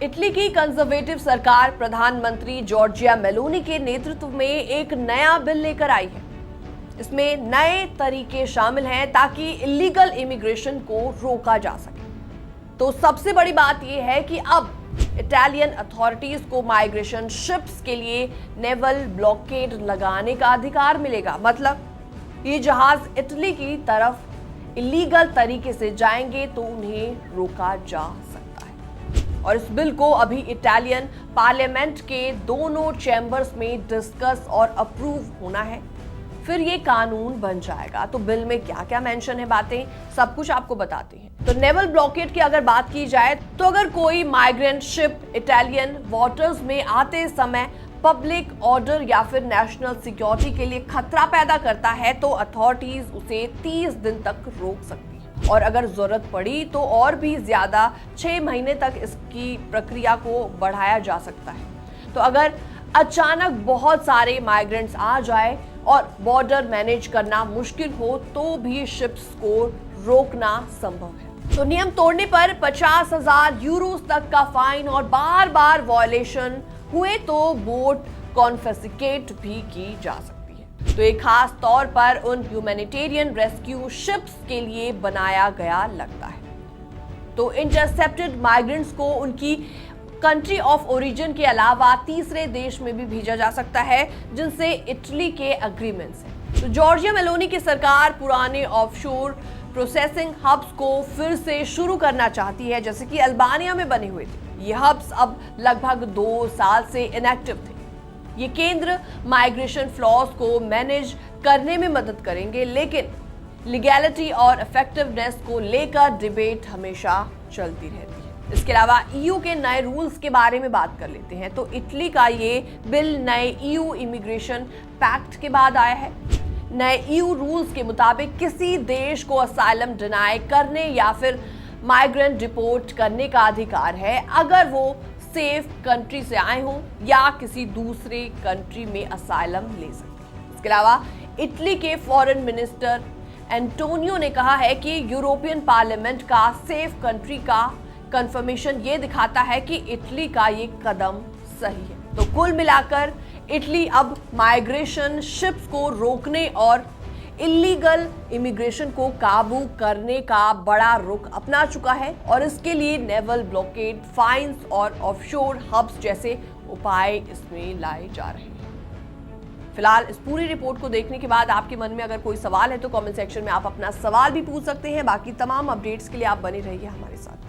Italy की conservative सरकार प्रधानमंत्री जॉर्जिया मेलोनी के नेतृत्व में एक नया बिल लेकर आई है। इसमें नए तरीके शामिल हैं ताकि इलीगल इमिग्रेशन को रोका जा सके। तो सबसे बड़ी बात यह है कि अब इटालियन अथॉरिटीज को माइग्रेशन शिप्स के लिए नेवल ब्लॉकेड लगाने का अधिकार मिलेगा। मतलब ये जहाज इटली की तरफ इलीगल तरीके से जाएंगे तो उन्हें रोका जा सकता है। और इस बिल को अभी इटालियन पार्लियामेंट के दोनों चैम्बर्स में डिस्कस और अप्रूव होना है, फिर ये कानून बन जाएगा। तो बिल में क्या क्या मेंशन है, बातें सब कुछ आपको बताते हैं। तो नेवल ब्लॉकेड की अगर बात की जाए तो अगर कोई माइग्रेंट शिप इटालियन वाटर्स में आते समय पब्लिक ऑर्डर या फिर नेशनल सिक्योरिटी के लिए खतरा पैदा करता है तो अथॉरिटीज उसे 30 दिन तक रोक सकती है, और अगर जरूरत पड़ी तो और भी ज्यादा 6 महीने तक इसकी प्रक्रिया को बढ़ाया जा सकता है। तो अगर अचानक बहुत सारे माइग्रेंट्स आ जाए और बॉर्डर मैनेज करना मुश्किल हो तो भी शिप्स को रोकना संभव है। तो नियम तोड़ने पर 50,000 यूरोस तक का फाइन और बार बार वॉयलेशन हुए तो बोट कॉन्फिस्केट भी की जा सकती है। तो ये खास तौर पर उन ह्यूमैनिटेरियन रेस्क्यू शिप्स के लिए बनाया गया लगता है। तो इंटरसेप्टेड माइग्रेंट्स को उनकी कंट्री ऑफ ओरिजिन के अलावा तीसरे देश में भी भेजा जा सकता है जिनसे इटली के एग्रीमेंट्स हैं। तो जॉर्जिया मेलोनी की सरकार पुराने ऑफशोर प्रोसेसिंग हब्स को फिर से शुरू करना चाहती है, जैसे कि अल्बानिया में बने हुए थे। ये हब्स अब लगभग 2 साल से इनएक्टिव थे। ये केंद्र माइग्रेशन फ्लॉज को मैनेज करने में मदद करेंगे, लेकिन लीगैलिटी और इफेक्टिवनेस को लेकर डिबेट हमेशा चलती रहती है। इसके अलावा ईयू के नए रूल्स के बारे में बात कर लेते हैं। तो इटली का ये बिल नए ईयू इमिग्रेशन पैक्ट के बाद आया है। नए ईयू रूल्स के मुताबिक किसी देश को असाइलम डिनाई करने या फिर माइग्रेंट डिपोर्ट करने का अधिकार है अगर वो सेफ कंट्री से आए हों या किसी दूसरे कंट्री में असाइलम ले सकते हैं। इसके अलावा इटली के फॉरेन मिनिस्टर एंटोनियो ने कहा है कि यूरोपियन पार्लियामेंट का सेफ कंट्री का कंफर्मेशन ये दिखाता है कि इटली का ये कदम सही है। तो कुल मिलाकर इटली अब माइग्रेशन शिप्स को रोकने और इलीगल इमिग्रेशन को काबू करने का बड़ा रुख अपना चुका है, और इसके लिए नेवल ब्लॉकेड, फाइन्स और ऑफशोर हब्स जैसे उपाय इसमें लाए जा रहे हैं। फिलहाल इस पूरी रिपोर्ट को देखने के बाद आपके मन में अगर कोई सवाल है तो कमेंट सेक्शन में आप अपना सवाल भी पूछ सकते हैं। बाकी तमाम अपडेट्स के लिए आप बने रहिए हमारे साथ।